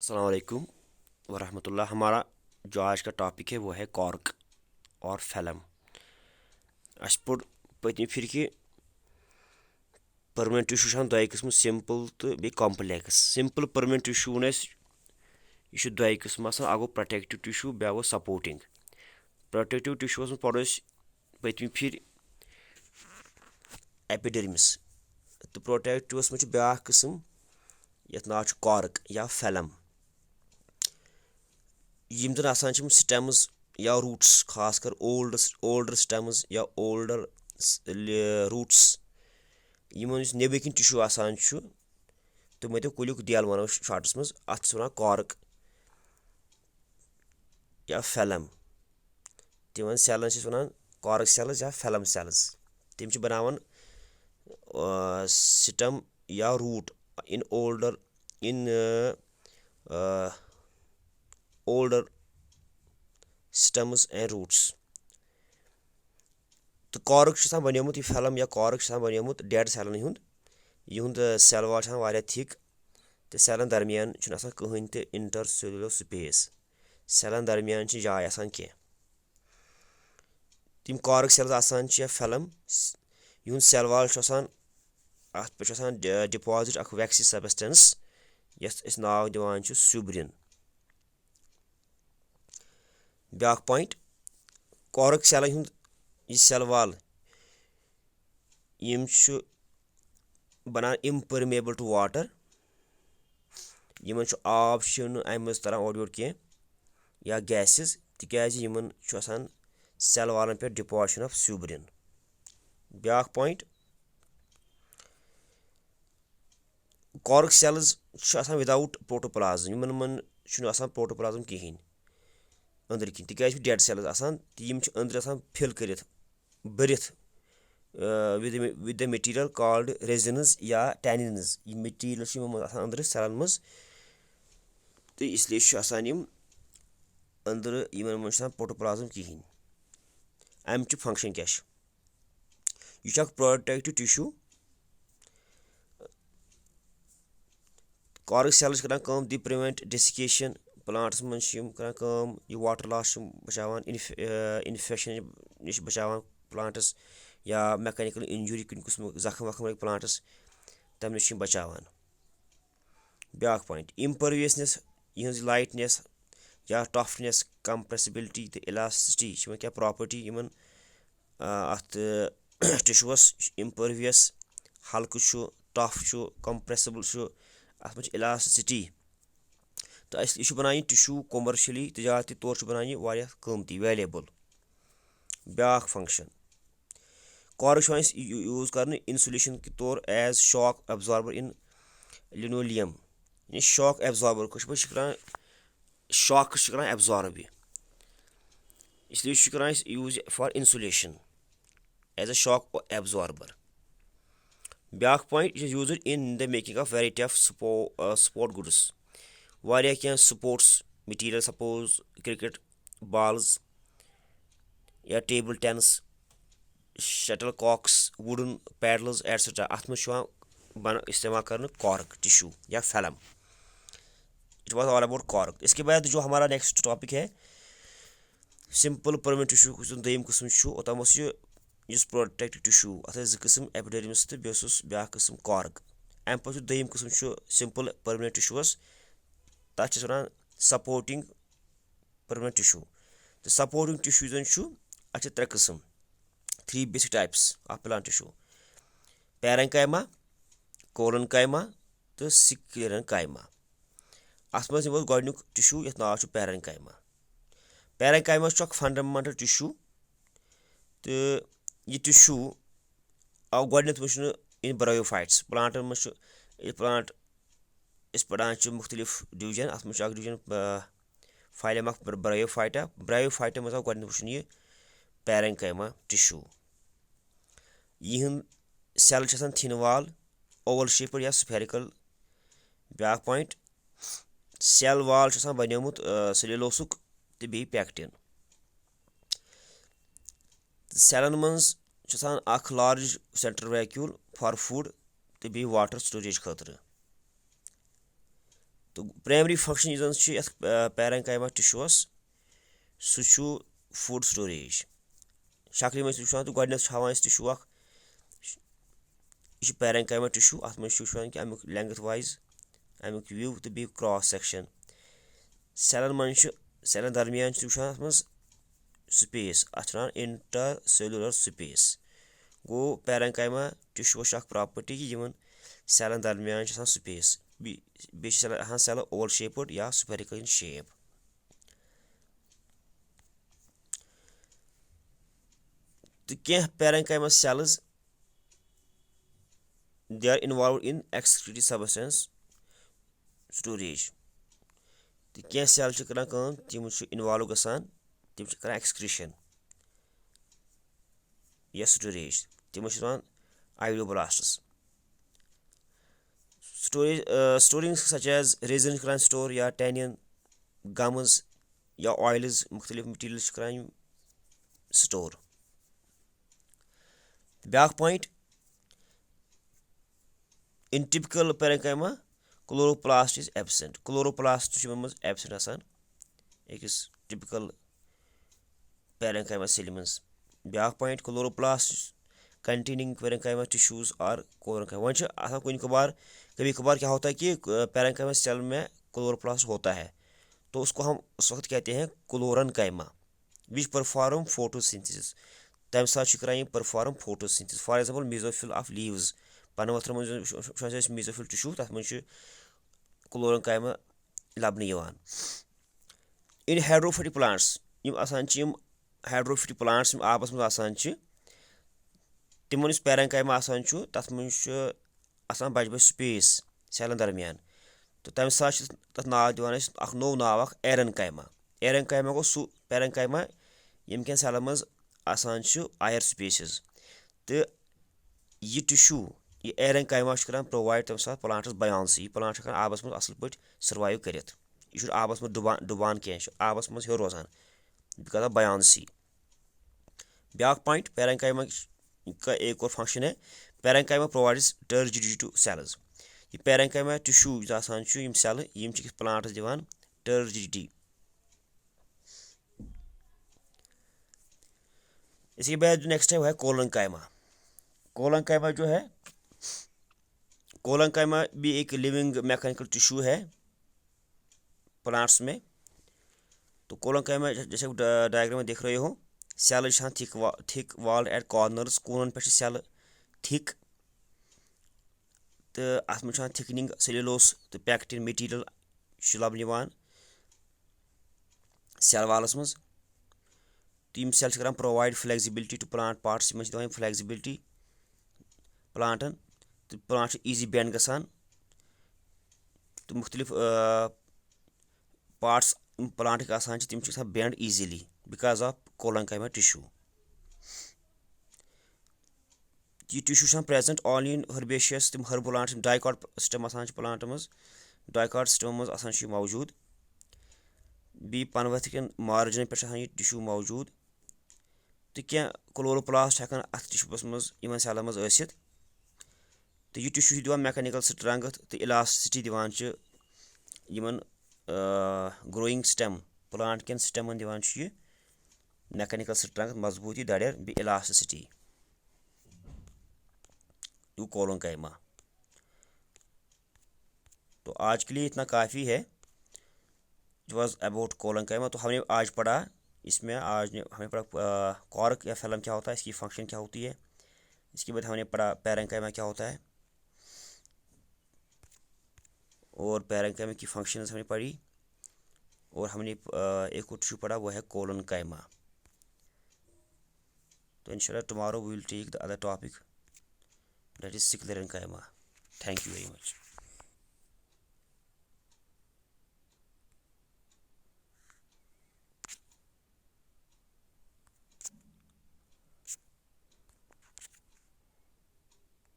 अस्सलाम वालेकुम वरहमतुल्लाह। हमारा जो आज का टॉपिक है वो है कॉर्क और फैलम। अस पोर पत्नी फिर कि परमानेंट टिश्यू छान दो किस्म सिंपल तो बे कॉम्प्लेक्स। सिंपल परमानेंट टिश्यू वन यह दो किस्म आसान। अगो प्रोटेक्टिव टिश्यू बे गो सपोर्टिंग। प्रोटेक्टिव टिश्यूस में पढ़ो पत्मी फिर एपिडर्मिस। तो प्रोटेक्टिवस में ब्या किस्म यथ नाव कॉर्क या फैलम। यम जन आसान स्टेम्स या रूट्स, खासकर ओल्डर स्टेम्स या ओल्डर रूट्स यमन नेबी किन टिश्यू आसान तो मत कुलिक दियल वनो शार्टस मज अत वन कॉर्क या फैलम। तिमन सेलन वन कॉर्क सेल्स या फैलम सेल्स। तिम बनावन स्टेम या root in older stems and roots. तो कॉर्क बनोमुत यह फैलम या कॉर्क बनोमुत डेड सेलन हुंद। यहुंद सेल वाल थिक तो सेलन दरमियान कहन ते इंटरसेलुलर स्पेस। सेलन दरमियान जाय आसान कह। तिम कॉर्क सेल्स आसान या फैलम यहुंद सेल वाल अत पे डिपॉजिट अख वैक्सी सबस्टेंस यस नाव दिवान सुब्रिन। ब्या पॉइंट कॉर्क सेलन हुंद यह सेल वाल यम बनान इम्परमेबल टू वाटर। यमन आब अम मज तरह ओर कह या गैसेस तिकाज यमन आसान सेल वालन पे डिपॉजिशन ऑफ सुब्रिन। ब्या point cork cells without protoplasm. यमन मन प्रोटोप्लाज्म कहें अंदर किन तिकाज डेड सेल्स आसान यम अंदर फिल कर भरित with the material called resins या टैनिन्स। यह मटीरियल अंदर सेलन मज तो इसलिए आसान यम अंदर यमन मन प्रोटोप्लाज्म कहें। अमच फंक्शन क्या यह प्रोटेक्टिव टिश्यू। कॉर्क सेल्स कर दि प्रिवेंट डेसिकेशन प्लांट्स मन यह वाटर लॉस बचावान इन्फेक्शन नश बचावान प्लांट्स या मैकेनिकल इंजुरी कुन किस्म जख्म वख्म लग प्लांट्स तम नश बचावान। ब्या पॉइंट इम्परवियसनेस यह लाइटनेस या टफनेस कंप्रेसिबिलिटी तो इलास्टिसिटी क्या प्रॉपर्टी यमन अत tissues impervious Hulk tough compressible अत मे इलास्टिसिटी। तो यह बनान यह टिश्यू कमर्शियली तजारती तौर बनान यह कीमती वैल्यूएबल। ब्या फंक्शन कॉर्क यूज कर इंसुलेशन के तौर as shock absorber in linoleum. Shock absorber shock कर एब्जॉर्ब इसलिए कर use for insulation as a shock absorber. ब्या point use in the making of variety of sport goods. वारिया क्या sports material suppose cricket balls या table tennis shuttle cocks wooden paddles etcetera अत मे इस्तेमाल कर कॉर्क टिश्यू या phellem. It was all about cork. इसके बाद जो हमारा नेक्स्ट टॉपिक है सिंपल परमानेंट टिश्यू दोम किस्म ओतम इस प्रोटेक्टिव टिश्यू अत जो किस्म एपिडर्मिस तो ब्या किस्म कॉर्क। अम पे दोम किस्म सिंपल परमानेंट टिश्यूस तथ वन सपोर्टिंग परमानेंट टिश्यू। तो सपोर्टिंग टिश्यू जन अत त्रे किस्म three basic types of plant tissue parenchyma collenchyma तो स्क्लेरेन्काइमा। अत मज गोडनुक टिश्यू यथ नाव पैरेन्काइमा। पैरेन्काइमा फंडामेंटल टिश्यू तो यह टिश्यू आव गोडनथ वुचन इन ब्रायोफाइट्स प्लांटन मज प्लांट पढ़ान मुख्तलिफ डिवीजन अत मज division phylum of bryophyta. Bryophyta मज आव गोडनथ वुचन यह पैरेन्काइमा टिश्यू। यह सेल थिन वाल ओवल शेप्ड या स्फेरिकल। ब्या पॉइंट सेल वाल बनोमुत सेल्यूलोसुक तो बे पैक्टिन। सेलन मज large central vacuole for food तो बे वाटर स्टोरेज खतर। तो प्राइमरी फंक्शन यह पैरेन्काइमा टिश्यूस सह फूड स्टोरेज शक्ल मे वो तो गोडनेथ हावान टिश्यू यह पैरेन्काइमा टिश्यू अत मे कि अमुक लेंथ वाइज अमुक व्यू तो बी क्रॉस सेक्शन सेलन मन सेलन दरमियान अत मज स्पेस अत इंटर सेलुलर स्पेस गो पैरेन्काइमा टिश्यू प्रॉपर्टी कि सेलन दरमियान स्पेस बे सेल ओवल शेप्ड या स्फेरिकल इन शेप तो क्या parenchyma sales they are involved in excretory substance storage तो क्या सेल करान तम इन्वॉल्व गसान तम करान एक्सक्रीशन या स्टोरेज तम आइडियोब्लास्ट्स स्टोरिंग सच एज रेजिन करान स्टोर या टैनिन गम्स या ऑयल्स मुख्तलिफ मटीरियल करान store back point in typical parenchyma chloroplast is absent chloroplast absent आसान एकस typical parenchyma cell मज back point chloroplast containing parenchyma tissues or parenchyma one आसान कभी कभार क्या होता है कि parenchyma सेल में chloroplast होता है तो उसको हम उस वक्त कहते हैं chloronchyma which perform photosynthesis तम साथ perform photosynthesis for example mesophyll of leaves पन वथर मेसोफिल टिश्यू तथ मज क्लोरेन्काइमा लबन इन हाइड्रोफिटिक प्लांट्स हाइड्रोफिटिक प्लांट्स आबस मज तिमन पैरेन्काइमा तथ मज बज बज स्पेस सेलन दरमियान तो तम साथ तथ नाव दिवान नौ नाव एरेन्काइमा गो सू पैरेन्काइमा यम कन सेलन मज आयर स्पेसेस तो यह टिश्यू यह एरेन्काइमा प्रोवाइड तम साथ प्लांटस बयांसी यह प्लांट आबस मज असल पे सर्वाइव कर यह आबस मज डुबान कह आबस मज हेर रोजान बिकॉज ऑफ बयांसी ब्याक पॉइंट पैरेन्काइमा का एक और फंक्शन है parenchyma provides turgidity to cells यह पैरेन्काइमा टिश्यू यम सेल यम प्लांटस दिवान टर्जिडिटी इसके बाद नेक्स्ट है वो है कोलनकाइमा कोलनकाइमा जो है कोलनकाइमा भी एक लिविंग मैकेनिकल टिश्यू है प्लांट्स में तो कोलनकाइमा जैसे डायग्राम में देख रहे हो cell thick walled at corners कोनन पे सेल थिक तो अत मे थिकनिंग सेल्यूलोस तो पैक्टिन मटीरियल लबन सेल वालस मज तो यम cell provide flexibility to plant parts flexibility प्लांटन तो प्लांट ईजी बेंड गसान तो मुख्तलिफ पार्ट्स प्लांट तम bend easily because of collenchyma tissue यह टिश्यू प्रेजेंट ऑल इन हर्बेशियस तम herb plant dicot system plant मज डाइकॉट सिस्टम मज मौजूद बी पनवथ कन मार्जिन पे यह टिश्यू मौजूद तो क्या क्लोरोप्लास्ट हेकान अथ टिश्यूस मज सेलन मज आसित तो यह टिश्यू दिवान मैकेनिकल स्ट्रेंथ तो इलास्टिसिटी दिवान ग्रोइंग स्टेम प्लांट कन स्टेमन दिवान यह मैकेनिकल स्ट्रेंथ मजबूती दड़ेर बे इलास्टिसिटी यू कोलनकाइमा तो आज के लिए इतना काफ़ी है जो वॉज अबाउट कोलनकाइमा तो हमने आज पढ़ा इसमें हमने पढ़ा कॉर्क या फिल्म क्या होता है इसकी फंक्शन क्या होती है इसके बाद हमने पढ़ा पैरेन्काइमा क्या होता है और पैरेन्काइमा की फंक्शंस हमने पढ़ी और हमने एक और टिश्यू पढ़ा वो है कोलनकाइमा तो इंशाल्लाह tomorrow we will take the other topic that is sclerenchyma thank you very much